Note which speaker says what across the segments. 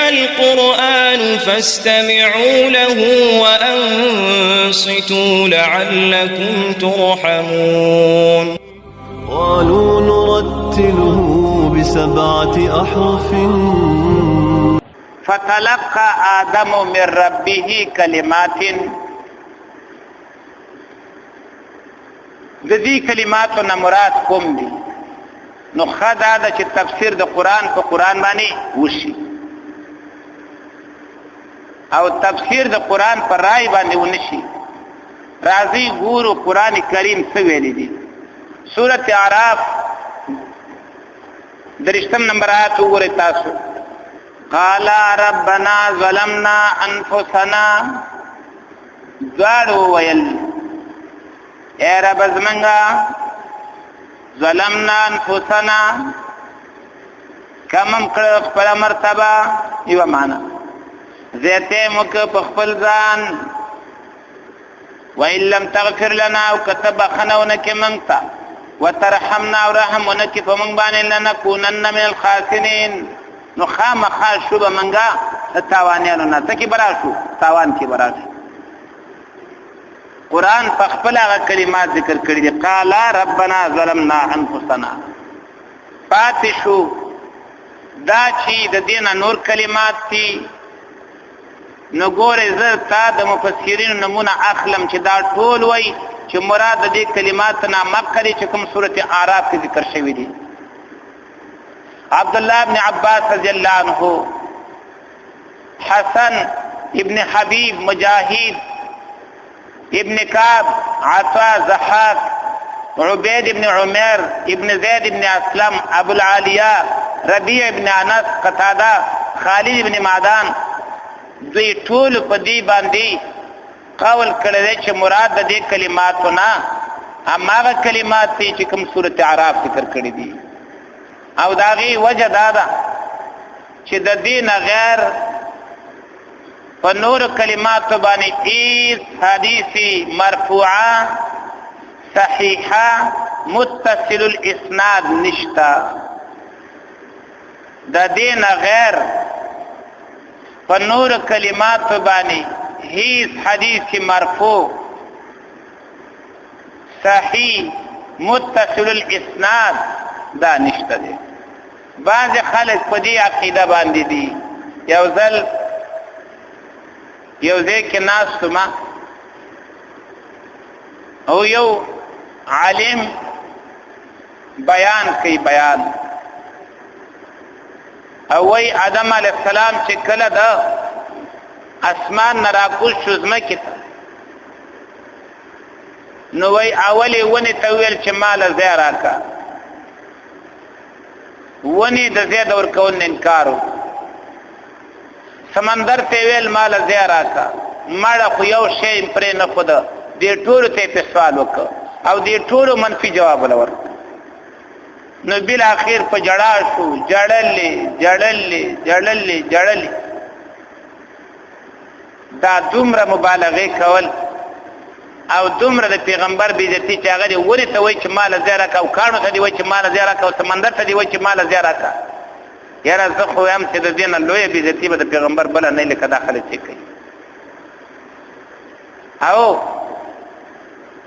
Speaker 1: القرآن فاستمعوا له وأنصتوا لعلكم ترحمون
Speaker 2: قالوا نرتله ب7 أحرف
Speaker 3: فتلقى آدم من ربه كلمات د دې کلماتو نه مراد کوم دي نو خدا د چې تفسیر د قران په قران باندې وشي او تفسیر د قران پر رائے باندې ونشي راضي ګورو قران کریم څه ویلي دي سورۃ اعراف درشتم نمبر آیات وګورئ تاسو قال ربنا ظلمنا انفسنا زارو ویل اے رب زمنگا ظلمنا انفسنا کمم کړه خپل مرتبه یو معنا زیته مک په خپل ځان وان لم تغفر لنا وكتب خنونك منتا وترحمنا ورحمنك فمن بان لنكونن من الخاسرين نو خامخا شوب منګه تاوانانو نه تکي براشو تاوان کې براشو قرآن فخپل هغه کلمات ذکر کړی دي قال ربنا ظلمنا انفسنا پاتشو دا چې د دینه نور کلمات دي نو ګوره زه تا د مفسرین نمونه اخلم چې دا ټول وای چې مراد دې کلمات نه مکه چې کوم سورته اعراف کې ذکر شوی دي عبد الله ابن عباس رضی الله عنه حسن ابن حبیب مجاهد ابن كعب عطاء زحاق عبيد بن عمر ابن زيد بن اسلم ابو العالية ربيع بن انس قتاده خالد بن معدان دوی ټول په دې باندې قول کړی چې مراد د دې کلماتو نه هغه کلمات چې کوم سورته اعراف ذکر کړی دي او داغي وجه دا ده چې د دین غیر په نور کلمات باندې ایس حدیثی مرفوعه صحیحه متصل الاسناد نشتا د دین غیر په نور کلمات باندې هیڅ حدیث مرفوع صحیح متصل الاسناد دا نشته دي بعض خلک په دې عقیده باندې دي یو ځکه ناس ما او یو عالم بیان کوي بیان او وی آدم علیہ السلام چې کله د اسمان نه راکوز شو ځمکې ته نو وی اولی ونې ته ویل چې مال ځای راکا ونې د ځای د ورکول نه انکار سمندر ته ویل مال ځای راکا مړه خو یو شی پرې نه خود دې ټولو ته په سوال وکړ او دې ټولو منفي جواب ورکړ نو بل اخر په جړا شو جړلې دا دومره مبالغه کول او دومره د پیغمبر بیزتی چې هغه ورته ته وای چې مال زیرا کا او کانو ته دی وای چې مال زیرا کا او سمندر ته دی وای چې مال زیرا کا یاره زه خو هم چې د دین لوی بیزتی به د پیغمبر بل نه لیکه داخله چي کوي او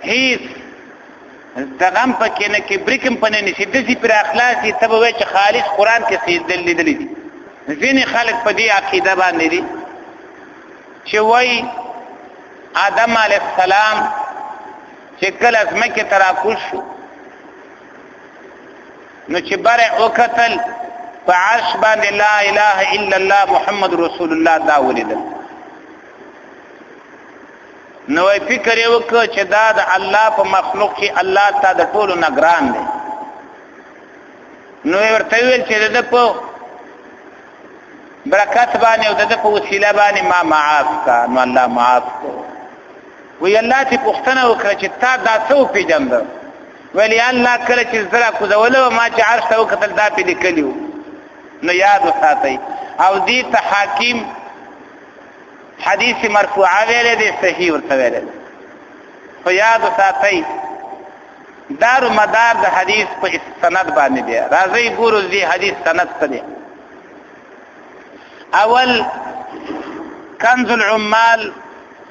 Speaker 3: هیڅ دغم پکې نه کې بریکم پنه نشي د دې پر اخلاصي ته وای چې خالص قران کې سید دلیل دي ځینې خلک په دې عقیده باندې دي چې وای آدم علیہ السلام چې کله ځمکې ته راکوز شو نو چې بره وکتل په عرش باندې لا اله الا الله محمد رسول الله دا ولیدل نو فکر یې وکړ چې دا د الله په مخلوق کې الله تعالی د ټولو نگران دی نو ورته ویل چې د په برکت باندې او د په وسیله باندې ما معاف کا نو الله معاف کو وی الله ته پښتنه وکړه چې تا دا څو پیجند ولی الله کله چې زرا کو زولو ما چې عرش ته وکتل دا په لیکلیو نو یاد وساتئ او دې ته حاکم حدیث مرفوعه ویل دي صحیح ورته ویل خو یاد وساتئ دار مدار د حدیث په سند باندې دی راځي ګورو دې حدیث سند څه دی اول کنز العمال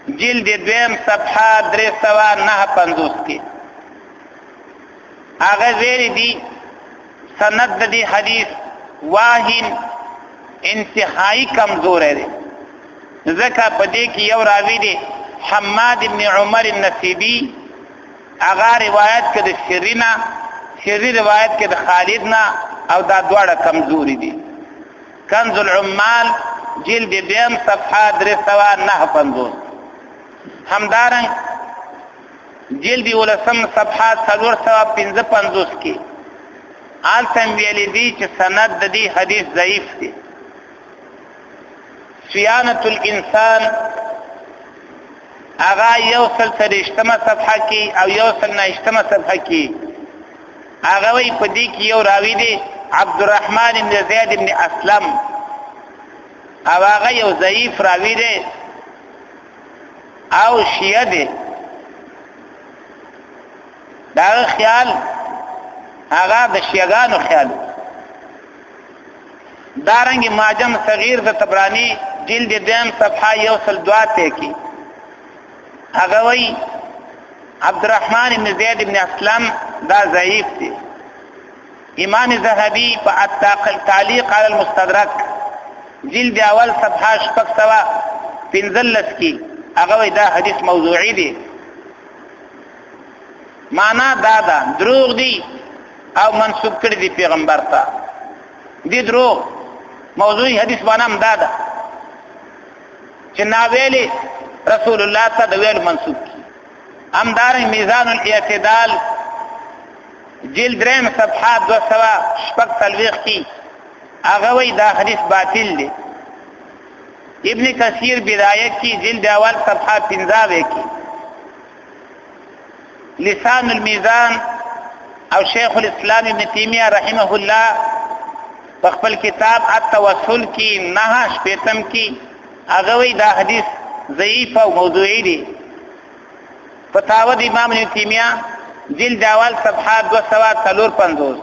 Speaker 3: جلد 2 صفحه 359 کې هغه ویلي دي سند د دې حدیث واهن انتهایی کمزور دی ځکه په دې کې یو راوی دی حماد ابن عمر النصیبی هغه روایت کې د شری روایت کې د خالد نه او دا دواړه کمزوري دي کنز العمال جلد 2 صفحه 359 همدارنګ جلد 10 صفحه 455 کې آلتم ویلی دی چې سند د دې حدیث ضعیف دی صیانة الانسان اغا یوصل سرشتمه صفحه کی او یوصل نشتمه صفحه کی اغا وی پدی کی یو راوی دی عبدالرحمن بن زید بن اسلم او اغا یو ضعیف راوی دی او شیعه دی داغه خیال اغا د شیعگانو خیال دارنگی معجم صغیر د طبرانی جلد 2 صفحه یوصل 2 ته کی هغه وی عبدالرحمن بن زید بن اسلم دا ضعیف دی امام ذهبی په تعلیق علی المستدرک جلد اول صفحه 615 کی هغه وی دا حدیث موضوعی دی معنا دا دروغ دی او منسوب کړی دی پیغمبر ته دی دروغ موضوعی حدیث باندې هم دا چې ناویلی رسول الله ته د ویل منسوب کی همدارنګ میزان الاعتدال جلد 3 صفحه 246 کی هغه وی دا حدیث باطل دی ابن کثیر بدایه کی جلد اول صفحه 15 کی لسان المیزان او شیخ الاسلام ابن تیمیہ رحمه الله په خپل کتاب التوسل کی 9 کی هغه وی دا حدیث ضعیف او موضوعی دی فتاوی د امام ابن تیمیہ جلد اول صفحه 254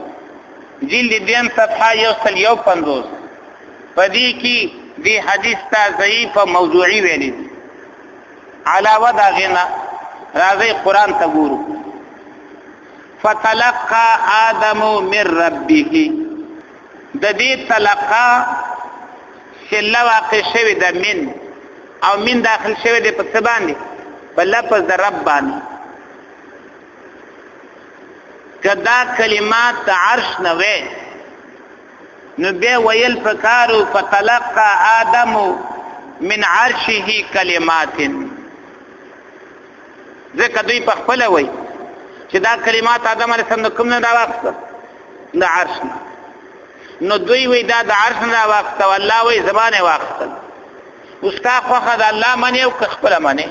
Speaker 3: جلد 2 صفحه 151 پدې کې دی حدیث ته ضعیف او موضوعی ویلي علاوه دا غنا راځي قران ته ګورو فتلقى آدم من ربه د دې تلقا شله واقع شوی د من او من داخل شوی د په باندې په لفظ د رب باندې کدا کلمات عرش نه وې نو به ویل فکارو فتلقى آدم من عرشه کلمات ځکه دوی په خپل وای چې دا کلمات آدم علیه السلام کوم نه راوخته د عرش نو دوی وای دا د عرش نه راوخته والله وای زمانه واخته استا خوخه د الله منی او خپل منی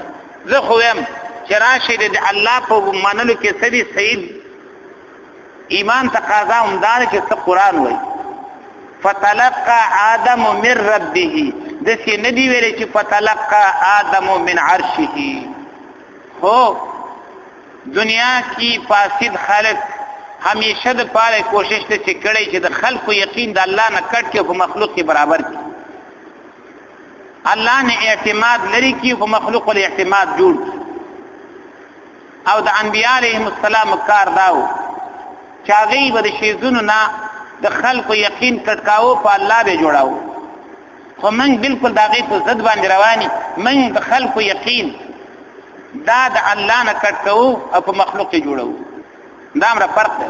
Speaker 3: زه خو يم چې راشد د الله په منلو کې سړي صحیح ایمان تقاضا همدار چې قرآن وای فتلقى آدم من ربه دسی ندی ویلې چې فتلقى آدم من عرشه هو دنیا کی فاسد خلق ہمیشہ د پاره کوشش ته کړي چې د خلقو یقین د الله نه کټ کې په مخلوق کې برابر کی الله نه اعتماد لري کی په مخلوق له اعتماد جوړ او د انبیاء علیهم السلام کار داو چاغي به شیزونو نه د خلقو یقین کټکاو په الله به جوړاو خو من بالکل داغه په ضد باندې رواني من د خلقو یقین دا د الله نه کټکاو او په مخلوق کې جوړاو دا امر فرق دی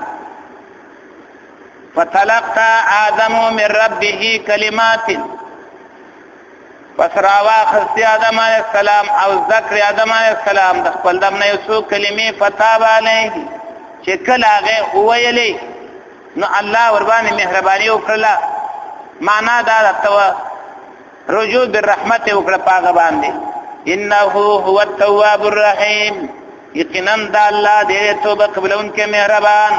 Speaker 3: فتلقى آدم من ربه كلمات پس راواخستی آدم علیہ السلام او ذکر آدم علیہ السلام د خپل دم نه یو کلمې فتاب علیه چې کله هغه ویلې نو الله ور باندې مهرباني وکړه معنا دا تو رجوع بالرحمت وکړه پاغه باندې انه هو التواب الرحیم یقینا د الله دې توبه قبلون کې مهربان